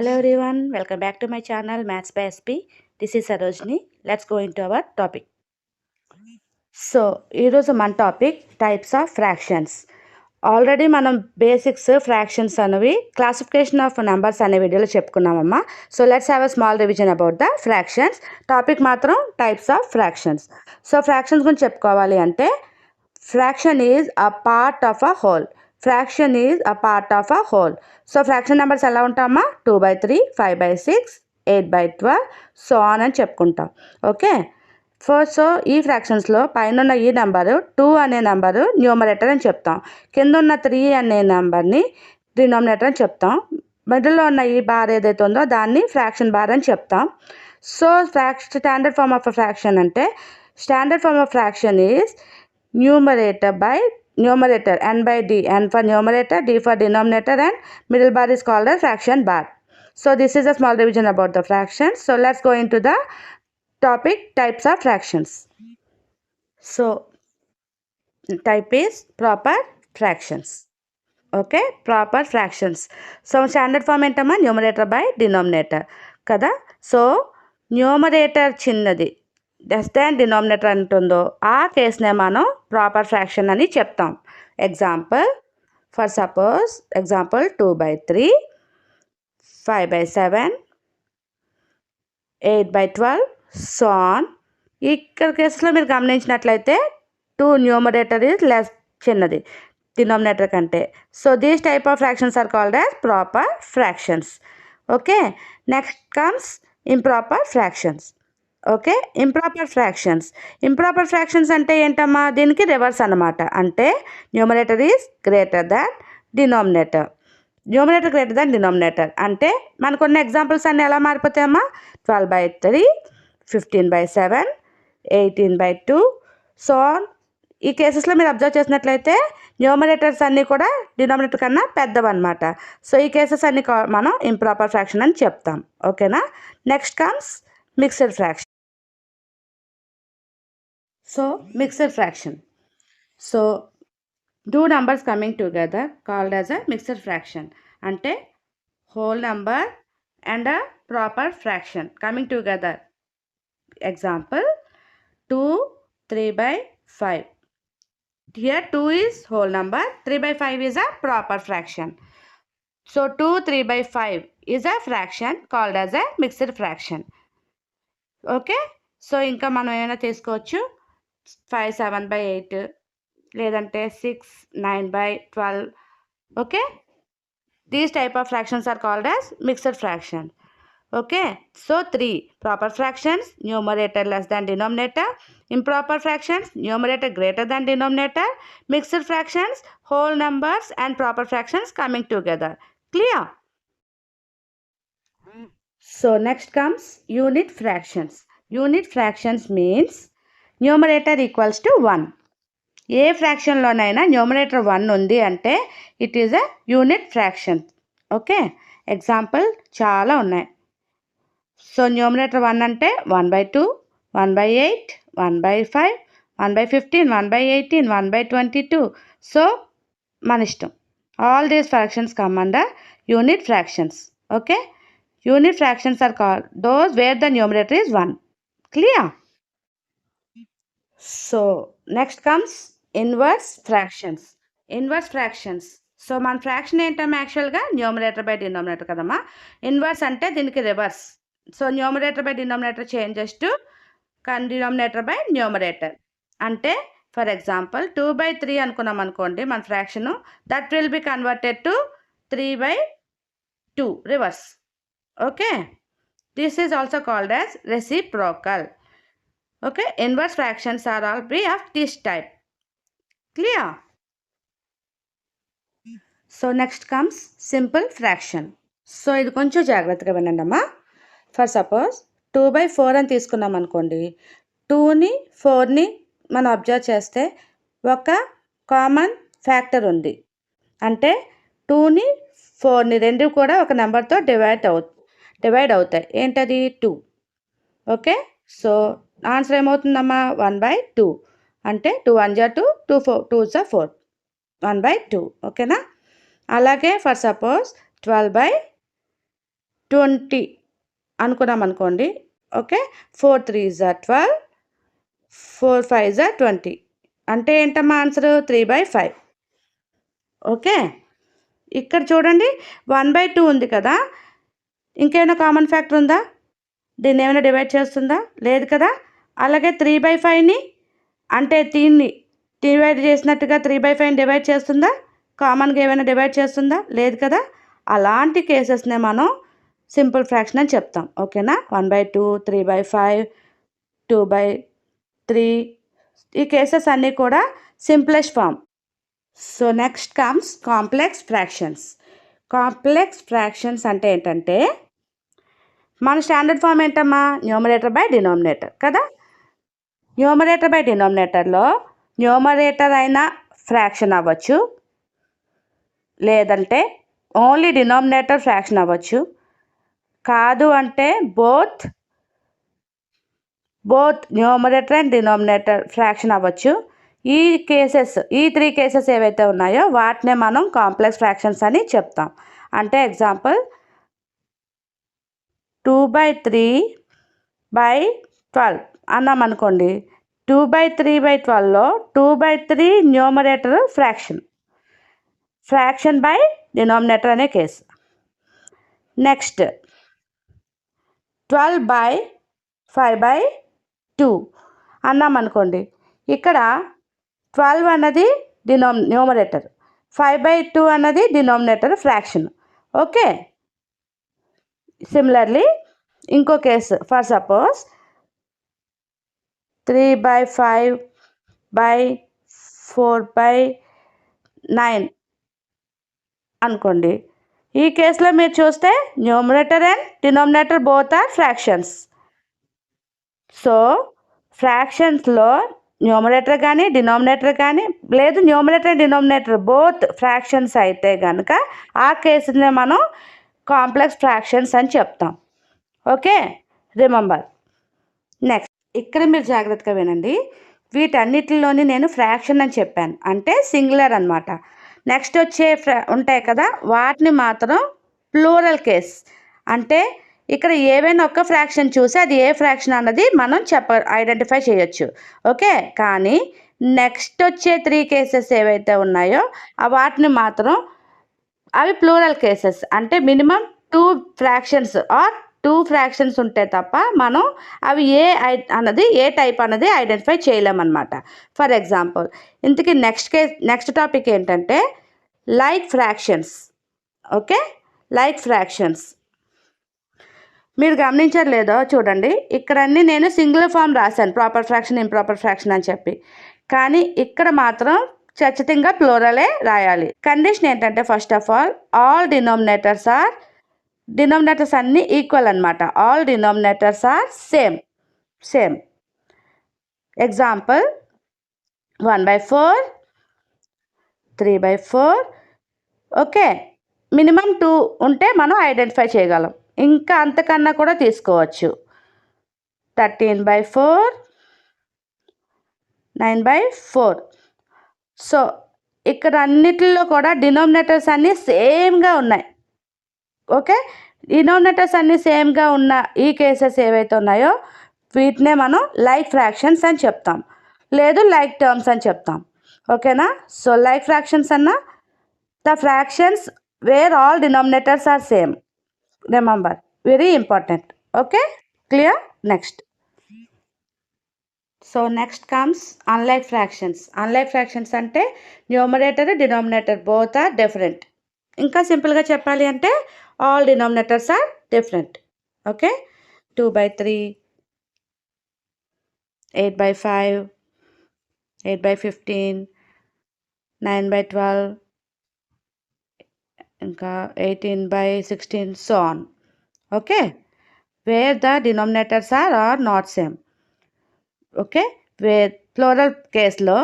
Hello everyone, welcome back to my channel Maths by SP. This is Sarojini. Let's go into our topic. So, ఈరోజు మన topic types of fractions. Already మనం basics fractions అనేవి classification of numbers అనే వీడియోలో చెప్పుకున్నామమ్మా. So let's have a small revision about the fractions. Topic మాత్రం types of fractions. So fractions గురించి చెప్పుకోవాలి అంటే fraction is a part of a whole. Fraction is a part of a whole. So fraction numbers ఎలా ఉంటామా 2/3, 5/6, 8/12 so on అని చెప్పుకుంటాం. Okay, first so ఈ ఫ్రాక్షన్స్లో పైన ఉన్న ఈ నెంబరు 2 అనే నెంబరు న్యూమరేటర్ అని చెప్తాం. కింద ఉన్న 3 అనే నెంబర్ని డినామినేటర్ అని చెప్తాం. మిడిల్లో ఉన్న ఈ బార్ ఏదైతే ఉందో దాన్ని ఫ్రాక్షన్ బార్ అని చెప్తాం. So standard form of fraction అంటే standard form of fraction is numerator by numerator, n by d, n for numerator, d for denominator, and middle bar is called as fraction bar. So this is a small revision about the fractions. So let's go into the topic types of fractions. So type is proper fractions. Okay, proper fractions. So standard form entama numerator by denominator kada. So numerator చిన్నది less than denominator అంటుందో ఆ కేసునే మనం proper fraction అని చెప్తాం. Example for suppose example 2/3, 5/7, 8/12 so on. ఇక్కడ కేసులో మీరు గమనించినట్లయితే 2 న్యూమరేటర్ ఈజ్ లెస్ చిన్నది డినామినేటర్ కంటే. So these type of fractions are called as proper fractions. Okay, next comes improper fractions. Okay, improper fractions. Improper fractions అంటే ఏంటమ్మా, దీనికి రివర్స్ అన్నమాట. అంటే numerator is greater than denominator. Numerator greater than denominator అంటే మనకున్న examples అన్నీ ఎలా మారిపోతాయమ్మా 12/3, 15/7, 18/2 so ఈ కేసెస్లో మీరు అబ్జర్వ్ చేసినట్లయితే న్యూమరేటర్స్ అన్నీ కూడా డినామినేటర్ కన్నా పెద్దవన్నమాట. సో ఈ కేసెస్ అన్నీ మనం ఇంప్రాపర్ ఫ్రాక్షన్ అని చెప్తాం. ఓకేనా, next comes mixed fraction. So mixed fraction. So two numbers coming together called as a mixed fraction. Ante whole number and a proper fraction coming together. Example 2 3/5. Here 2 is whole number, 3/5 is a proper fraction. So 2 3/5 is a fraction called as a mixed fraction. Okay, so ఇంకా మనం ఏమైనా తీసుకోవచ్చు 5 7/8 లేదంటే 6 9/12. Okay, these type of fractions are called as mixed fraction. Okay, so 3 proper fractions numerator less than denominator, improper fractions numerator greater than denominator, mixed fractions whole numbers and proper fractions coming together. Clear? So next comes unit fractions. Unit fractions means numerator equals to 1. ఏ ఫ్రాక్షన్లోనైనా numerator 1 ఉంది అంటే it is a unit fraction. Okay, example చాలా ఉన్నాయి. So numerator 1 అంటే 1/2, 1/8, 1/5, 1/15, 1/18, 1/22. So మన ఇష్టం. All these fractions come under unit fractions. Okay, unit fractions are called those where the numerator is 1. Clear? So next comes inverse fractions. Inverse fractions. So మన fraction ఏంటమ్మా యాక్చువల్గా numerator by denominator కదమ్మా. Inverse అంటే దీనికి reverse. So numerator by denominator changes to denominator by numerator. అంటే for example 2/3 అనుకున్నాం అనుకోండి మన fraction, that will be converted to 3/2 reverse. Okay, this is also called as reciprocal. Okay, inverse fractions are all be of this type. Clear? So next comes simple fraction. So ఇది కొంచెం జాగ్రత్తగా వినండి అమ్మా. For suppose 2/4 అని తీసుకున్నాం అనుకోండి, 2ని 4ని మనం అబ్జర్వ్ చేస్తే ఒక కామన్ ఫ్యాక్టర్ ఉంది. అంటే 2ని 4ని రెండు కూడా ఒక నెంబర్తో డివైడ్ అవుతాయి. ఏంటది 2. ఓకే, సో ఆన్సర్ ఏమవుతుందమ్మా 1/2. అంటే 2 1 2, 2 4 1/2. ఓకేనా, అలాగే ఫర్ సపోజ్ 12/2 20 అనుకున్నాం అనుకోండి. ఓకే, 4 3 జా 12, 4 5 జా 20. అంటే ఏంటమ్మా ఆన్సరు 3/5. ఓకే, ఇక్కడ చూడండి 1/2 ఉంది కదా, ఇంకేమైనా కామన్ ఫ్యాక్టర్ ఉందా? దీన్ని ఏమైనా డివైడ్ చేస్తుందా? లేదు కదా. అలాగే 3/5ని అంటే దీన్ని డివైడ్ చేసినట్టుగా 3/5ని డివైడ్ చేస్తుందా? కామన్గా ఏమైనా డివైడ్ చేస్తుందా? లేదు కదా. అలాంటి కేసెస్నే మనం సింపుల్ ఫ్రాక్షన్ అని చెప్తాం. ఓకేనా, 1/2, 3/5, 2/3, ఈ కేసెస్ అన్నీ కూడా simplest form. So next comes complex fractions. Complex fractions అంటే ఏంటంటే మన స్టాండర్డ్ ఫామ్ ఏంటమ్మా? న్యూమరేటర్ బై డినామినేటర్ కదా. న్యూమరేటర్ బై డినామినేటర్లో న్యూమరేటర్ అయినా ఫ్రాక్షన్ అవ్వచ్చు, లేదంటే ఓన్లీ డినామినేటర్ ఫ్రాక్షన్ అవ్వచ్చు, కాదు అంటే both numerator and denominator fraction అవ్వచ్చు. ఈ 3 కేసెస్ ఏవైతే ఉన్నాయో వాటినే మనం కాంప్లెక్స్ ఫ్రాక్షన్స్ అని చెప్తాం. అంటే ఎగ్జాంపుల్ 2/3/12 అన్నాం అనుకోండి. 2/3/12లో 2/3 న్యూమరేటర్ ఫ్రాక్షన్ బై డినామినేటర్ అనే కేసు. నెక్స్ట్ 12/5/2 అన్నాం అనుకోండి. ఇక్కడ 12 అన్నది న్యూమరేటర్, 5/2 అన్నది డినామినేటర్ ఫ్రాక్షన్. ఓకే, సిమిలర్లీ ఇంకో కేసు, ఫర్ సపోజ్ 3/5/4/9 అనుకోండి. ఈ కేసులో మీరు చూస్తే numerator and denominator both are fractions. So ఫ్రాక్షన్స్లో న్యూమరేటర్ కానీ డినామినేటర్ కానీ, లేదు numerator and denominator both fractions అయితే కనుక ఆ కేసుని మనం కాంప్లెక్స్ ఫ్రాక్షన్స్ అని చెప్తాం. Okay, remember. నెక్స్ట్ ఇక్కడ మీరు జాగ్రత్తగా వినండి. వీటన్నిటిలోని నేను ఫ్రాక్షన్ అని చెప్పాను, అంటే సింగులర్ అనమాట. నెక్స్ట్ వచ్చే ఉంటాయి కదా, వాటిని మాత్రం ప్లూరల్ కేస్. అంటే ఇక్కడ ఏవైనా ఒక్క ఫ్రాక్షన్ చూసి అది ఏ ఫ్రాక్షన్ అన్నది మనం ఐడెంటిఫై చేయొచ్చు. ఓకే, కానీ నెక్స్ట్ వచ్చే 3 కేసెస్ ఏవైతే ఉన్నాయో వాటిని మాత్రం అవి ప్లూరల్ కేసెస్. అంటే మినిమం 2 ఫ్రాక్షన్స్ ఆర్ 2 ఫ్రాక్షన్స్ ఉంటే తప్ప మనం అవి ఏ టైప్ అన్నది ఐడెంటిఫై చేయలేమన్నమాట. ఫర్ ఎగ్జాంపుల్ ఇంతకీ నెక్స్ట్ టాపిక్ ఏంటంటే like fractions. Okay, like fractions మీరు గమనించారు లేదో చూడండి. ఇక్కడ అన్నీ నేను సింగులర్ ఫామ్ రాశాను, ప్రాపర్ ఫ్రాక్షన్, ఇంప్రాపర్ ఫ్రాక్షన్ అని చెప్పి. కానీ ఇక్కడ మాత్రం ఖచ్చితంగా ప్లూరలే రాయాలి. కండిషన్ ఏంటంటే ఫస్ట్ ఆఫ్ ఆల్ డినామినేటర్స్ అన్నీ ఈక్వల్ అనమాట. All denominators are same. Example 1/4, 3/4. Okay, minimum 2 ఉంటే మనం ఐడెంటిఫై చేయగలం. ఇంకా అంతకన్నా కూడా తీసుకోవచ్చు. 13/4, 9/4. సో ఇక్కడ అన్నిటిలో కూడా డినామినేటర్స్ అన్నీ సేమ్గా ఉన్నాయి. ఓకే, డినామినేటర్స్ అన్నీ సేమ్గా ఉన్న ఈ కేసెస్ ఏవైతే ఉన్నాయో వీటినే మనం లైక్ ఫ్రాక్షన్స్ అని చెప్తాం, లేదు లైక్ టర్మ్స్ అని చెప్తాం. ఓకేనా. సో లైక్ ఫ్రాక్షన్స్ అన్న the fractions where all denominators are same. Remember, very important. Okay, clear. Next next comes unlike fractions. Unlike fractions అంటే numerator denominator both are different. ఇంకా సింపుల్గా చెప్పాలి అంటే all denominators are different. Okay, 2/3, 8/5, 8/15, 9/12, ఇంకా 18/16, so on. Okay, where the denominators are not same. Okay, plural కేస్లో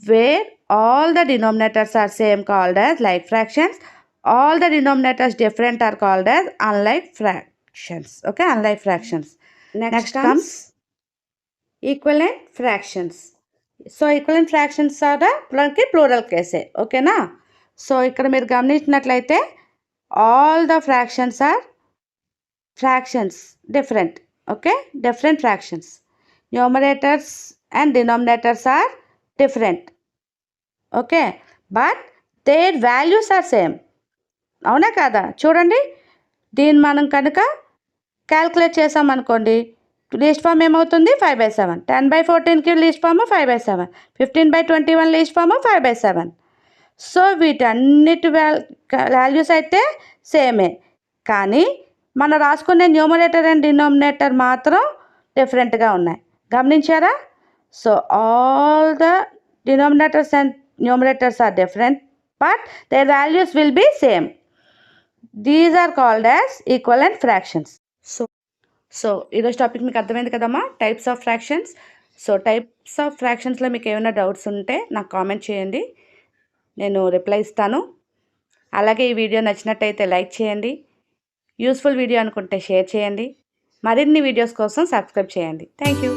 where all the denominators are same called as like fractions, all the denominators different are called as unlike fractions. Okay, unlike fractions. Next comes equivalent fractions. So equivalent fractions are మనకి plural కేసే. ఓకేనా. So ఇక్కడ మీరు గమనించినట్లయితే all the fractions are fractions different. Okay, different fractions. Numerators and denominators are different. Okay, but their values are same. అవునా కాదా? చూడండి, దీన్ని మనం కనుక క్యాల్కులేట్ చేసామనుకోండి, లీస్ట్ ఫామ్ ఏమవుతుంది? 5/7. 10/14కి least form 5/7. 15/21 least form 5/7. So వీటన్నిటి వాల్యూస్ అయితే సేమే, కానీ మనం రాసుకునే న్యూమరేటర్ అండ్ డినోమినేటర్ మాత్రం డిఫరెంట్గా ఉన్నాయి. గమనించారా? So all the denominators and numerators are different, but their values will be same. These are called as equivalent fractions. So ఈరోజు టాపిక్ మీకు అర్థమైంది కదమ్మా, types of fractions. So types of ఫ్రాక్షన్స్లో మీకు ఏమైనా డౌట్స్ ఉంటే నాకు కామెంట్ చేయండి, నేను రిప్లై ఇస్తాను. అలాగే ఈ వీడియో నచ్చినట్టయితే లైక్ చేయండి, యూస్ఫుల్ వీడియో అనుకుంటే షేర్ చేయండి, మరిన్ని వీడియోస్ కోసం సబ్స్క్రైబ్ చేయండి. Thank you.